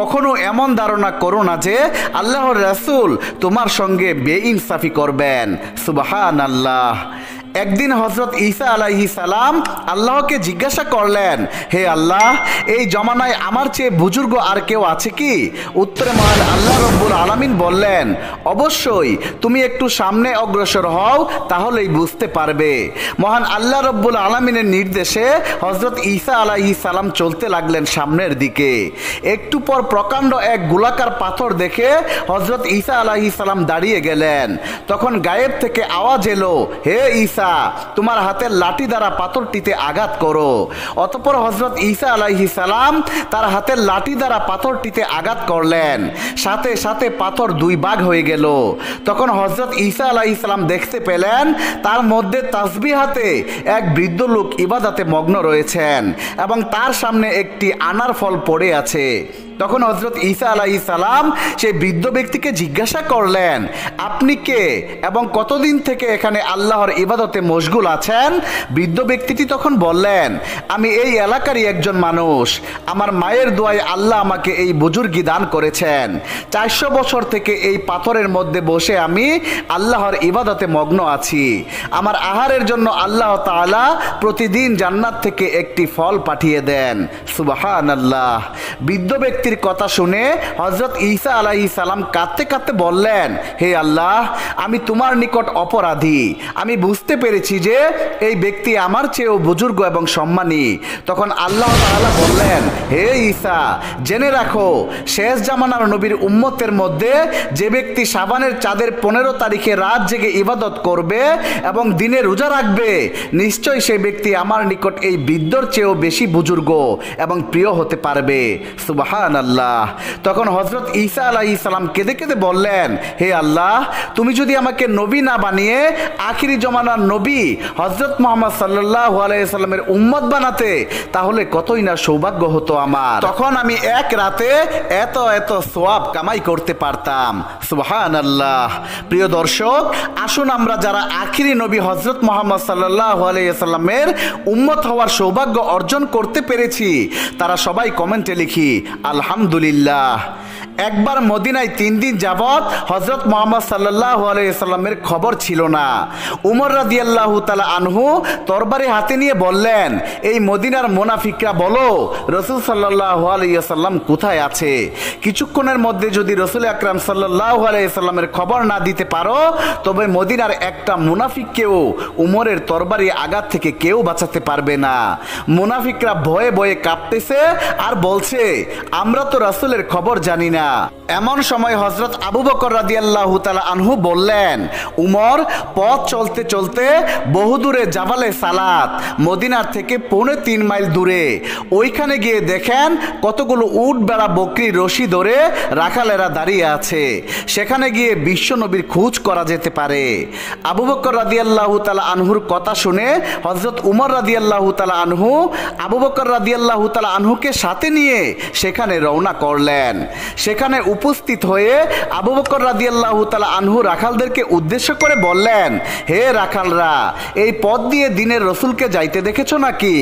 কখনো এমন ধারণা করো না যে আল্লাহর রাসূল তোমার সঙ্গে বেইনসাফি করবেন। সুবহানাল্লাহ। একদিন হযরত ঈসা আলাইহিস সালাম আল্লাহকে জিজ্ঞাসা করলেন, হে আল্লাহ, এই জমানায় আমার চেয়ে বুজুর্গ আর কেউ আছে কি? উত্তরে মহান আল্লাহ রব্বুল আলামিন বললেন, অবশ্যই, তুমি একটু সামনে অগ্রসর হও, তাহলেই বুঝতে পারবে। মহান আল্লাহ রব্বুল আলামিনের নির্দেশে হযরত ঈসা আলাইহিস সালাম চলতে লাগলেন সামনের দিকে। একটু পর প্রকাণ্ড এক গোলাকার পাথর দেখে হযরত ঈসা আলাইহিস সালাম দাঁড়িয়ে গেলেন। তখন গায়েব থেকে আওয়াজ এলো, হে ঈসা, তোমার হাতের লাঠি দ্বারা পাথরটিতে আঘাত করো। অতঃপর হযরত ঈসা আলাইহিস সালাম তার হাতের লাঠি দ্বারা পাথরটিতে আঘাত করলেন। সাথে সাথে পাথর দুই ভাগ হয়ে গেল। তখন হযরত ঈসা আলাইহিস সালাম দেখতে পেলেন তার মধ্যে তাসবিহ হাতে এক বৃদ্ধ লোক ইবাদতে মগ্ন রয়েছেন এবং তার সামনে একটি আনার ফল পড়ে আছে। তখন হযরত ঈসা আলাইহিস সালাম সেই বৃদ্ধ ব্যক্তিকে জিজ্ঞাসা করলেন, আপনি কে এবং কতদিন থেকে এখানে আল্লাহর ইবাদতে মশগুল আছেন? বৃদ্ধ ব্যক্তিটি তখন বললেন, আমি এই এলাকারই একজন মানুষ। আমার মায়ের দোয়ায় আল্লাহ আমাকে এই বুজুর্গি দান করেছেন। 400 বছর থেকে এই পাথরের মধ্যে বসে আমি আল্লাহর ইবাদতে মগ্ন আছি। আমার আহারের জন্য আল্লাহ তাআলা প্রতিদিন জান্নাত থেকে একটি ফল পাঠিয়ে দেন। সুবহানাল্লাহ। বৃদ্ধ ব্যক্তি কথা শুনে হযরত ঈসা আলাইহিস সালাম কাঁদতে কাঁদতে বললেন, হে আল্লাহ, আমি তোমার নিকট অপরাধী। আমি বুঝতে পেরেছি যে এই ব্যক্তি আমার চেয়েও বুজুর্গ এবং সম্মানী। তখন আল্লাহ তাআলা বললেন, হে ঈসা, জেনে রাখো, শেষ জামানার নবীর উম্মতের মধ্যে যে ব্যক্তি শাবানের চাঁদের 15 তারিখে রাত জেগে ইবাদত করবে এবং দিনে রোজা রাখবে, নিশ্চয়ই সেই ব্যক্তি আমার নিকট এই বৃদ্ধর চেয়েও বেশি বুজুর্গ এবং প্রিয় হতে পারবে। সুবহানাল্লাহ। তখন হযরত ঈসা আলাইহিস সালাম কেঁদে কেঁদে বললেন, হে আল্লাহ, তুমি যদি আমাকে নবী না বানিয়ে আখিরি জমানার নবী হযরত মুহাম্মদ সাল্লাল্লাহু আলাইহি সাল্লামের উম্মত বানাতে, তাহলে কতই না সৌভাগ্য হতো আমার। তখন আমি এক রাতে এত এত সওয়াব কামাই করতে পারতাম। সুবহানাল্লাহ। প্রিয় দর্শক, আসুন আমরা যারা আখিরি নবী হযরত মুহাম্মদ সাল্লাল্লাহু আলাইহি সাল্লামের উম্মত হওয়ার সৌভাগ্য অর্জন করতে পেরেছি, তারা সবাই কমেন্টে লিখি আলহামদুলিল্লাহ। একবার মদিনায় 3 দিন যাবত হযরত মুহাম্মদ সাল্লাল্লাহু আলাইহি সাল্লামের খবর ছিল না। উমর রাদিয়াল্লাহু তাআলা আনহু তরবারি হাতে নিয়ে বললেন, এই মদিনার মুনাফিকরা বলো রাসূল সাল্লাল্লাহু আলাইহি সাল্লাম কোথায় আছে? কিছুক্ষণের মধ্যে যদি রাসূল আকরাম সাল্লাল্লাহু আলাইহি সাল্লামের খবর না দিতে পারো, তবে মদিনার একটা মুনাফিককেও উমরের তরবারি আঘাত থেকে কেউ বাঁচাতে পারবে না। মুনাফিকরা ভয়ে ভয়ে কাঁপতেছে আর বলছে, আমরা তো রাসূলের খবর জানি না। এমন সময় হযরত আবু বকর রাদিয়াল্লাহু তাআলা আনহু বললেন, উমর, পথ চলতে চলতে বহুদূরে জাবালে সালাত মদিনার থেকে 3.5 মাইল দূরে, ওইখানে গিয়ে দেখেন কতগুলো উট বেড়া বকরি রশি ধরে রাখালেরা দাঁড়িয়ে আছে। সেখানে গিয়ে বিশ্বনবীর খোঁজ করা যেতে পারে। আবু বকর রাদিয়াল্লাহু তাআলা আনহুর কথা শুনে হযরত উমর রাদিয়াল্লাহু তাআলা আনহু আবু বকর রাদিয়াল্লাহু তাআলা আনহুকে সাথে নিয়ে সেখানে রওনা করলেন। সেখানে উপস্থিত হয়ে আবু বকর রাদিয়াল্লাহু তাআলা আনহু রাখালদেরকে উদ্দেশ্য করে বললেন, হে রাখালরা, এই পথ দিয়ে দিনের রসুলকে যাইতে দেখেছো নাকি?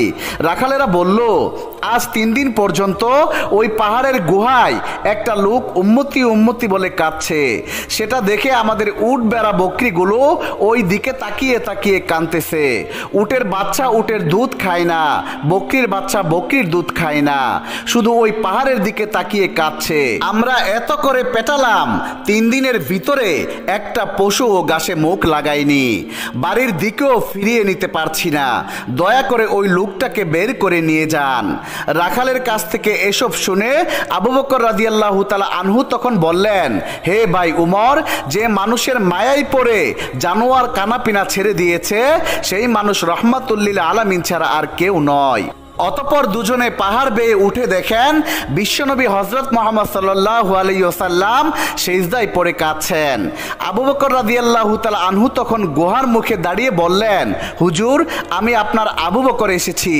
রাখালেরা বলল, আজ 3 দিন পর্যন্ত ওই পাহাড়ের গুহায় একটা লোক উম্মতি উম্মতি বলে কাঁদছে। সেটা দেখে আমাদের উট বেড়া বকরিগুলো ওই দিকে তাকিয়ে তাকিয়ে কাঁদতেছে। উটের বাচ্চা উটের দুধ খায় না, বকরির বাচ্চা বকরির দুধ খায় না, শুধু ওই পাহাড়ের দিকে তাকিয়ে কাঁদছে। আমরা এত করে পেটালাম, 3 দিনের ভিতরে একটা পশু ও ঘাসে মুখ লাগায়নি, বাড়ির দিকেও ফিরিয়ে নিতে পারছি না। দয়া করে ওই লোকটাকে বের করে নিয়ে যান। রাখালের কাছ থেকে এসব শুনে আবু বকর রাদিয়াল্লাহু তাআলা আনহু তখন বললেন, হে ভাই উমর, যে মানুষের মায়ায় পড়ে জানোয়ার কানাপিনা ছেড়ে দিয়েছে, সেই মানুষ রহমাতুল লিল আলামিন ছাড়া আর কেউ নয়। অতঃপর দুজনে পাহাড় বেয়ে উঠে দেখেন বিশ্বনবী হযরত মুহাম্মদ সাল্লাল্লাহু আলাইহি ওয়াসাল্লাম সিজদায় পড়ে কাঁদছেন। আবু বকর রাদিয়াল্লাহু তাআলা আনহু তখন গুহার মুখে দাঁড়িয়ে বললেন, হুজুর, আমি আপনার আবু বকর এসেছি,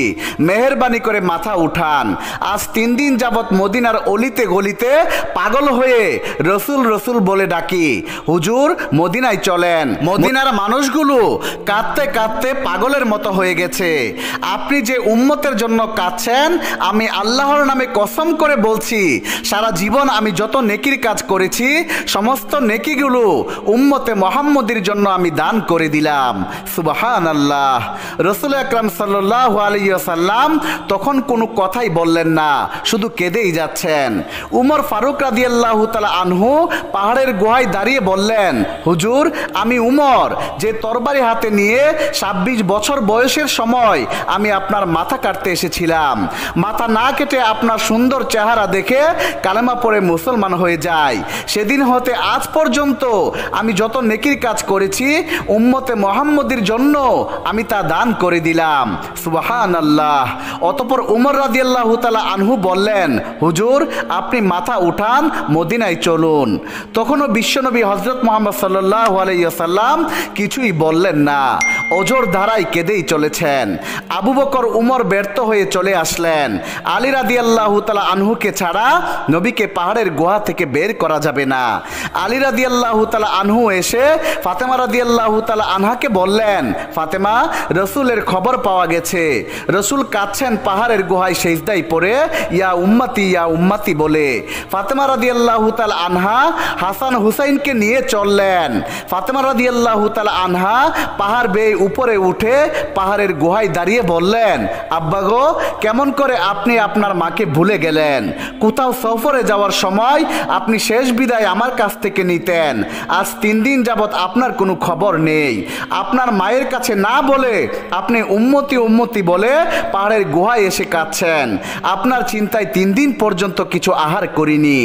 মেহেরবানি করে মাথা উঠান। আজ 3 দিন যাবত মদিনার অলিতে গলিতে পাগল হয়ে রসুল রসুল বলে ডাকি, হুজুর মদিনায় চলেন। মদিনার মানুষগুলো কাঁদতে কাঁদতে পাগলের মতো হয়ে গেছে। আপনি যে উম্মতের জন্য জন্য কাঁদছেন, আমি আল্লাহর নামে কসম করে বলছি সারা জীবন আমি যত নেকির কাজ করেছি সমস্ত নেকিগুলো উম্মতে মুহাম্মদের জন্য আমি দান করে দিলাম। সুবহানাল্লাহ। রাসূল আকরাম সাল্লাল্লাহু আলাইহি ওয়াসাল্লাম তখন কোনো কথাই বললেন না, শুধু কেঁদেই যাচ্ছেন। উমর ফারুক রাদিয়াল্লাহু তাআলা আনহু পাহাড়ের গুহায় দাঁড়িয়ে বললেন, হুজুর, আমি উমর যে তরবারি হাতে নিয়ে 26 বছর বয়সের সময় আমি আপনার মাথা কাটতে এসেছিলাম, মাথা না কেটে আপনার সুন্দর চেহারা দেখে কালেমা পড়ে মুসলমান হয়ে যায়। সেদিন হতে আজ পর্যন্ত আমি যত নেকির কাজ করেছি উম্মতে মুহাম্মদের জন্য আমি তা দান করে দিলাম। সুবহানাল্লাহ। অতঃপর উমর রাদিয়াল্লাহু তাআলা আনহু বললেন, হুজুর, আপনি মাথা উঠান, মদিনায় চলুন। তখনও বিশ্বনবী হযরত মুহাম্মদ সাল্লাল্লাহু আলাইহি ওয়াসাল্লাম কিছুই বললেন না, অঝোর ধারায় কেঁদেই চলেছেন। আবু বকর উমর ব্যর্থ হয়ে চলে আসলেন। আলী রাদিয়াল্লাহু তাআলা আনহুকে ছাড়া নবীকে পাহাড়ের গুহা থেকে বের করা যাবে না। আলী রাদিয়াল্লাহু তাআলা আনহু এসে ফাতেমা রাদিয়াল্লাহু তাআলা আনহাকে বললেন, ফাতেমা, রসুলের খবর পাওয়া গেছে। রসুল কাঁদছেন পাহাড়ের গুহায় সেজদায় পড়ে ইয়া উম্মতি বলে। ফাতেমা রাদিয়াল্লাহু তাআলা আনহা হাসান হুসাইনকে নিয়ে চললেন। ফাতেমা রাদিয়াল্লাহু তাআলা আনহা পাহাড় বেয়ে উপরে উঠে পাহাড়ের গুহায় দাঁড়িয়ে বললেন, আব্বা গো, কেমন করে আপনি আপনার মাকে ভুলে গেলেন? কোথাও সফরে যাওয়ার সময় আপনি শেষ বিদায় আমার কাছ থেকে নিতেন, আজ 3 দিন যাবৎ আপনার কোনো খবর নেই। আপনার মায়ের কাছে না বলে আপনি উম্মতি বলে পাহাড়ের গুহায় এসে কাঁদছেন। আপনার চিন্তায় 3 দিন পর্যন্ত কিছু আহার করিনি।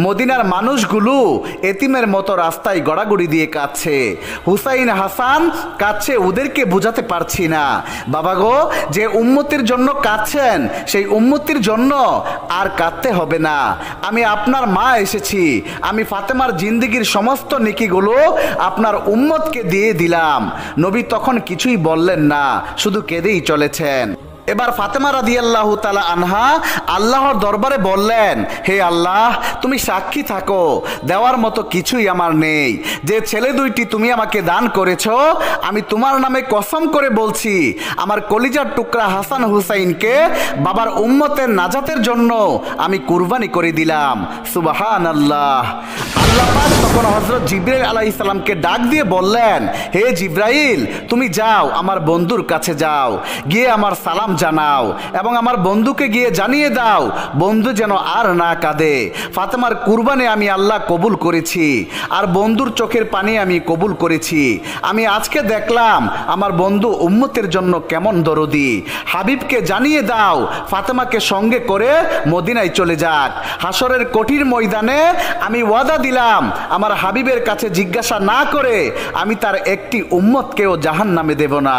মদিনার মানুষগুলো এতিমের মতো রাস্তায় গড়াগড়ি দিয়ে কাঁদছে। হুসাইন হাসান কাঁদছে, ওদেরকে বোঝাতে পারছি না। বাবা গো, যে উম্মতির জন্য কাঁদছেন সেই উম্মতির জন্য আর কাঁদতে হবে না। আমি আপনার মা এসেছি, আমি ফাতেমার জিন্দেগির সমস্ত নেকিগুলো আপনার উম্মতকে দিয়ে দিলাম। নবী তখন কিছুই বললেন না, শুধু কেঁদেই চলেছেন। এবার ফাতেমা রাদিয়াল্লাহু তাআলা আনহা আল্লাহর দরবারে বললেন, হে আল্লাহ, তুমি সাক্ষী থাকো, দেওয়ার মতো কিছুই আমার নেই। যে ছেলে 2টি তুমি আমাকে দান করেছ, আমি তোমার নামে কসম করে বলছি আমার কলিজার টুকরা হাসান হুসাইনকে বাবার উম্মতের নাজাতের জন্য আমি কুরবানি করে দিলাম। সুবহানাল্লাহ। আল্লাহ পাক তখন হযরত জিবরাইল আলাইহিস সালামকে ডাক দিয়ে বললেন, হে জিবরাইল, তুমি যাও, আমার বন্ধুর কাছে যাও, গিয়ে আমার সালাম জানাও এবং আমার বন্ধুকে গিয়ে জানিয়ে দাও বন্ধু যেন আর না কাঁদে। ফাতেমার কুরবানি আমি আল্লাহ কবুল করেছি, আর বন্ধুর চোখের পানি আমি কবুল করেছি। আমি আজকে দেখলাম আমার বন্ধু উম্মতের জন্য কেমন দরদি। হাবিবকে জানিয়ে দাও ফাতেমাকে সঙ্গে করে মদিনায় চলে যাক। হাসরের কঠিন ময়দানে আমি ওয়াদা দিলাম আমার হাবিবের কাছে জিজ্ঞাসা না করে আমি তার একটি উম্মতকেও জাহান্নামে দেব না।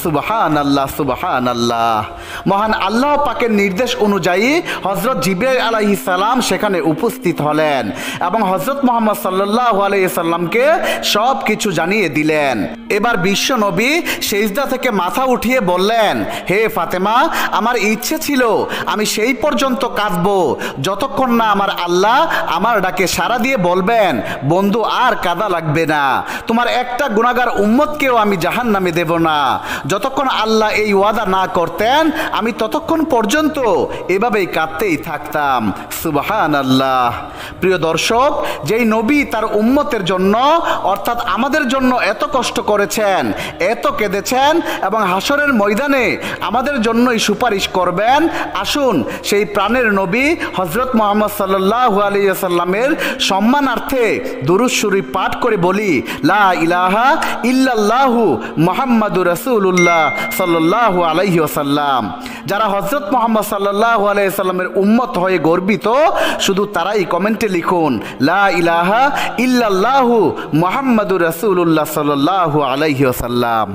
সুবহানাল্লাহ, সুবহানাল্লাহ। মহান আল্লাহ পাকের নির্দেশ অনুযায়ী হযরত জিবরাইল আলাইহিস সালাম সেখানে উপস্থিত হলেন এবং হযরত মুহাম্মদ সাল্লাল্লাহু আলাইহি সাল্লামকে সব কিছু জানিয়ে দিলেন। এবার বিশ্ব নবী সেজদা থেকে মাথা উঠিয়ে বললেন, হে ফাতেমা, আমার ইচ্ছে ছিল আমি সেই পর্যন্ত কাঁদবো যতক্ষণ না আমার আল্লাহ আমার ডাকে সাড়া দিয়ে বলবেন, বন্ধু আর কাঁদা লাগবে না, তোমার একটা গুনাহগার উম্মতকেও আমি জাহান্নামে দেব না। যতক্ষণ আল্লাহ এই ওয়াদা না করতেন আমি ততক্ষণ পর্যন্ত এভাবেই কাঁদতেই থাকতাম। সুবহানাল্লাহ। প্রিয় দর্শক, যেই নবী তার উম্মতের জন্য অর্থাৎ আমাদের জন্য এত কষ্ট করেছেন, এত কেঁদেছেন এবং হাসরের ময়দানে আমাদের জন্যই সুপারিশ করবেন, আসুন সেই প্রাণের নবী হযরত মুহাম্মদ সাল্লাল্লাহু আলাইহি ওয়াসাল্লামের সম্মানার্থে দুরূদ শরীফ পাঠ করে বলি, লা ইলাহা ইল্লাল্লাহু মুহাম্মাদুর রাসূলুল্লাহ সাল্লাল্লাহু আলাইহি ওয়াসাল্লাম। যারা হযরত মুহাম্মদ সাল্লাল্লাহু আলাইহি ওয়াসাল্লামের উম্মত হয়ে গর্বিত শুধু তারাই কমেন্টে লিখুন, লা ইলাহা ইল্লাল্লাহু মুহাম্মাদুর রাসূলুল্লাহ সাল্লাল্লাহু আলাইহি ওয়াসাল্লাম।